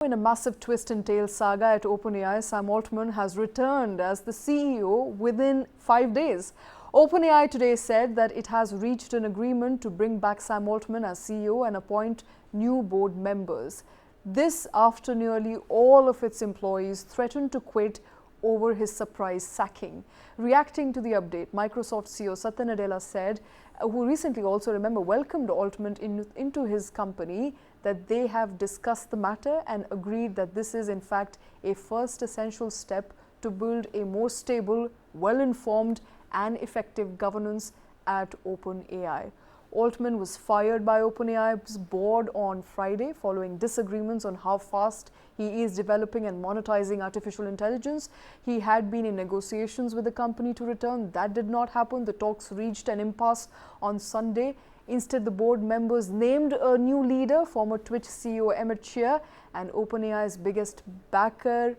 In a massive twist and tail saga at OpenAI, Sam Altman has returned as the CEO within 5 days. OpenAI today said that it has reached an agreement to bring back Sam Altman as CEO and appoint new board members. This after nearly all of its employees threatened to quit over his surprise sacking. Reacting to the update, Microsoft CEO Satya Nadella said, who recently also, remember, welcomed Altman into his company, that they have discussed the matter and agreed that this is in fact a first essential step to build a more stable, well-informed and effective governance at OpenAI. Altman was fired by OpenAI's board on Friday following disagreements on how fast he is developing and monetizing artificial intelligence. He had been in negotiations with the company to return. That did not happen. The talks reached an impasse on Sunday. Instead, the board members named a new leader, former Twitch CEO Emmett Shear, and OpenAI's biggest backer,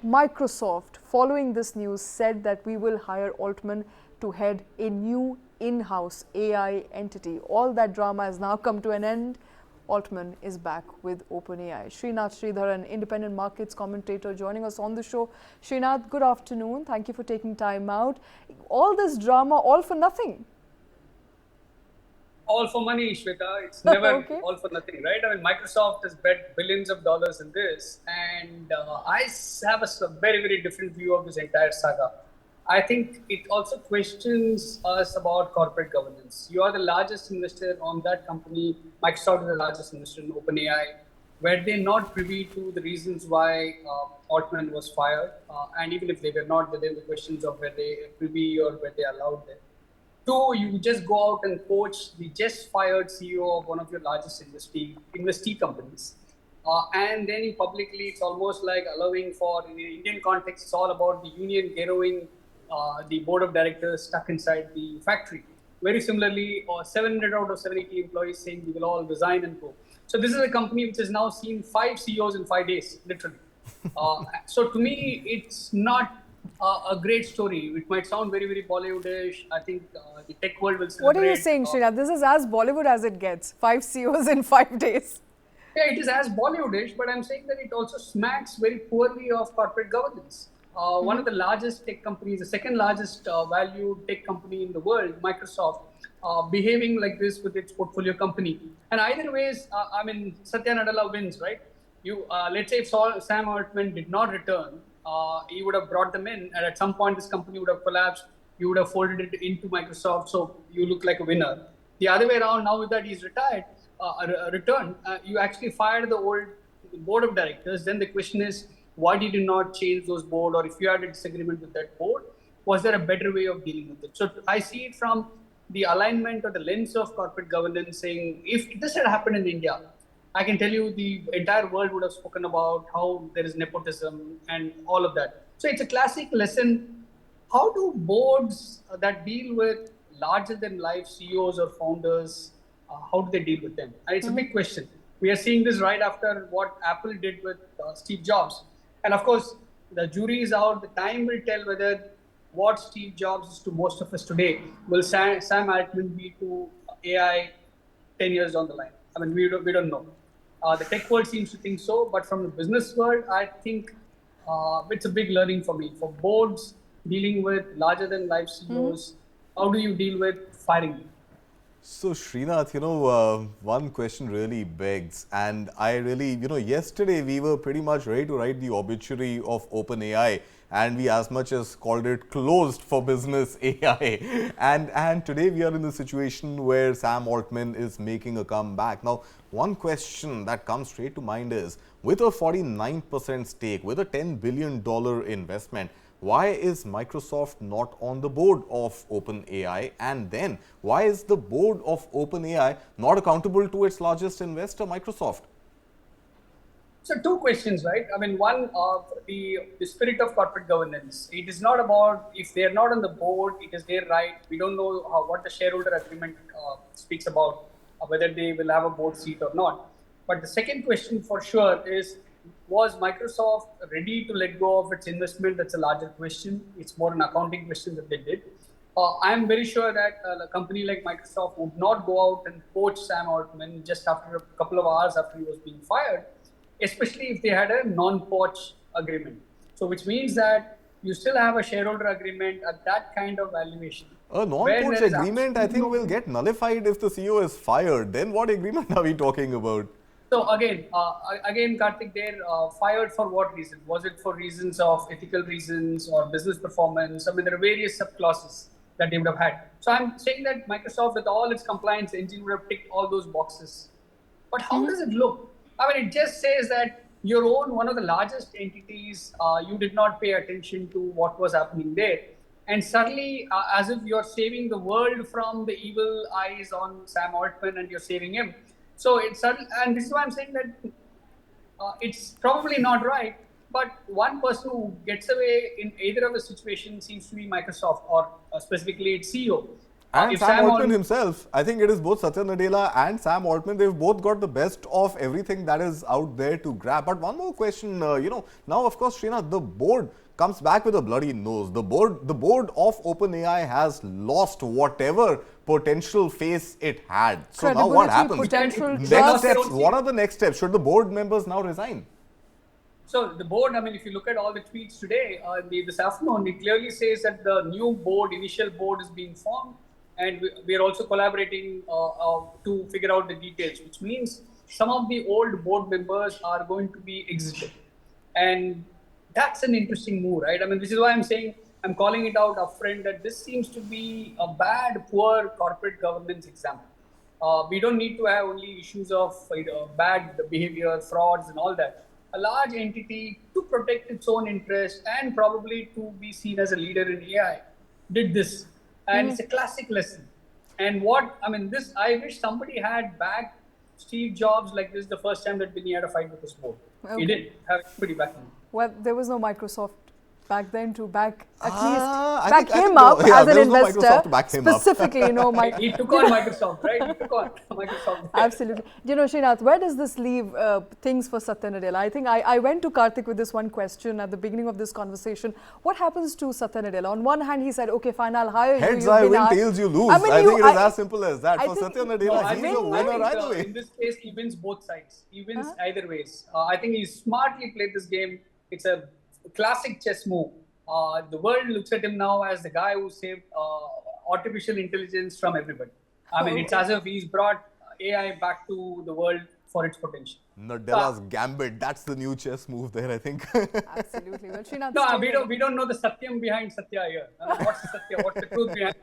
Microsoft, following this news, said that we will hire Altman to head a new in-house AI entity. All that drama has now come to an end. Altman is back with OpenAI. Srinath Sridharan, independent markets commentator, joining us on the show. Srinath, good afternoon. Thank you for taking time out. All this drama, all for nothing. All for money, Shweta. It's never Okay. all for nothing, right? I mean, Microsoft has bet billions of dollars in this, and I have a very, very different view of this entire saga. I think it also questions us about corporate governance. You are the largest investor on that company. Microsoft is the largest investor in OpenAI. Were they not privy to the reasons why Altman was fired? And even if they were not, there were questions of whether they privy or whether they allowed them. Two, you just go out and poach the just fired CEO of one of your largest investee companies. And then you publicly, it's almost like allowing for, in the Indian context, it's all about the union garrowing the board of directors stuck inside the factory. Very similarly, 700 out of 780 employees saying we will all resign and go. So this is a company which has now seen 5 CEOs in 5 days, literally. So to me, it's not a great story. It might sound very, very Bollywoodish. I think the tech world will celebrate. What are you saying, Srinath? This is as Bollywood as it gets. 5 CEOs in 5 days. Yeah, it is as Bollywoodish, but I'm saying that it also smacks very poorly of corporate governance. One of the largest tech companies, the second largest valued tech company in the world, Microsoft, behaving like this with its portfolio company. And either ways, I mean, Satya Nadella wins, right? Let's say if Sam Altman did not return, he would have brought them in, and at some point this company would have collapsed. You would have folded it into Microsoft, so you look like a winner. The other way around, now that he's returned, you actually fired the old board of directors. Then the question is, why did you not change those board? Or if you had a disagreement with that board, was there a better way of dealing with it? So I see it from the alignment or the lens of corporate governance, saying if this had happened in India, I can tell you the entire world would have spoken about how there is nepotism and all of that. So it's a classic lesson. How do boards that deal with larger than life CEOs or founders, how do they deal with them? And it's a big question. We are seeing this right after what Apple did with Steve Jobs. And of course, the jury is out. The time will tell whether what Steve Jobs is to most of us today will Sam Altman be to AI 10 years down the line. I mean, we don't know. The tech world seems to think so, but from the business world, I think it's a big learning for me. For boards dealing with larger than life CEOs, how do you deal with firing them? So Srinath, one question really begs, and I really, yesterday we were pretty much ready to write the obituary of OpenAI, and we as much as called it closed for business AI. And today we are in the situation where Sam Altman is making a comeback. Now, one question that comes straight to mind is, with a 49% stake, with a $10 billion investment, why is Microsoft not on the board of OpenAI? And then, why is the board of OpenAI not accountable to its largest investor, Microsoft? So two questions, right? I mean, one, the spirit of corporate governance. It is not about if they are not on the board, it is their right. We don't know what the shareholder agreement speaks about, whether they will have a board seat or not. But the second question for sure is, was Microsoft ready to let go of its investment? That's a larger question. It's more an accounting question that they did. I'm very sure that a company like Microsoft would not go out and poach Sam Altman just after a couple of hours after he was being fired. especially if they had a non-poach agreement. So which means that you still have a shareholder agreement at that kind of valuation. A non-poach agreement, I think, will get nullified if the CEO is fired. Then what agreement are we talking about? So again, Kartik, they're fired for what reason? Was it for reasons of ethical reasons or business performance? I mean, there are various subclauses that they would have had. So I'm saying that Microsoft, with all its compliance engine, would have ticked all those boxes. But how does it look? I mean, it just says that your own, one of the largest entities, you did not pay attention to what was happening there. And suddenly, as if you're saving the world from the evil eyes on Sam Altman and you're saving him. So it's sudden, and this is why I'm saying that it's probably not right. But one person who gets away in either of the situations seems to be Microsoft, or specifically its CEO. And Sam Altman himself. I think it is both Satya Nadella and Sam Altman. They've both got the best of everything that is out there to grab. But one more question, now of course, Srinath, the board comes back with a bloody nose. The board of OpenAI has lost whatever potential face it had. So now what happens? Next steps. What are the next steps? Should the board members now resign? So the board, I mean, if you look at all the tweets today, this afternoon, it clearly says that the new board, initial board, is being formed. And we are also collaborating to figure out the details, which means some of the old board members are going to be exited. And that's an interesting move, right? I mean, this is why I'm saying, I'm calling it out upfront, that this seems to be a bad, poor corporate governance example. We don't need to have only issues of bad behavior, frauds and all that. A large entity, to protect its own interest and probably to be seen as a leader in AI, did this. And it's a classic lesson. And I wish somebody had backed Steve Jobs like this the first time that Vinny had a fight with his board. Okay. He did have pretty backing. Well, there was no Microsoft back then to back him up as an investor. Specifically, he took on Microsoft, right? He took on Microsoft. Absolutely. Srinath, where does this leave things for Satya Nadella? I think I went to Kartik with this one question at the beginning of this conversation. What happens to Satya Nadella? On one hand, he said, okay, fine, I'll hire you. Heads I win, tails you lose. I think it is as simple as that. For Satya Nadella, he's a winner either way. In this case, he wins both sides. He wins either ways. I think he smartly played this game. It's a classic chess move. The world looks at him now as the guy who saved artificial intelligence from everybody. I mean, it's as if he's brought AI back to the world for its potential. Nadella's gambit, that's the new chess move there, I think. Absolutely. Well, Srinath, we don't know the Satyam behind Satya here. What's the Satya? What's the truth behind?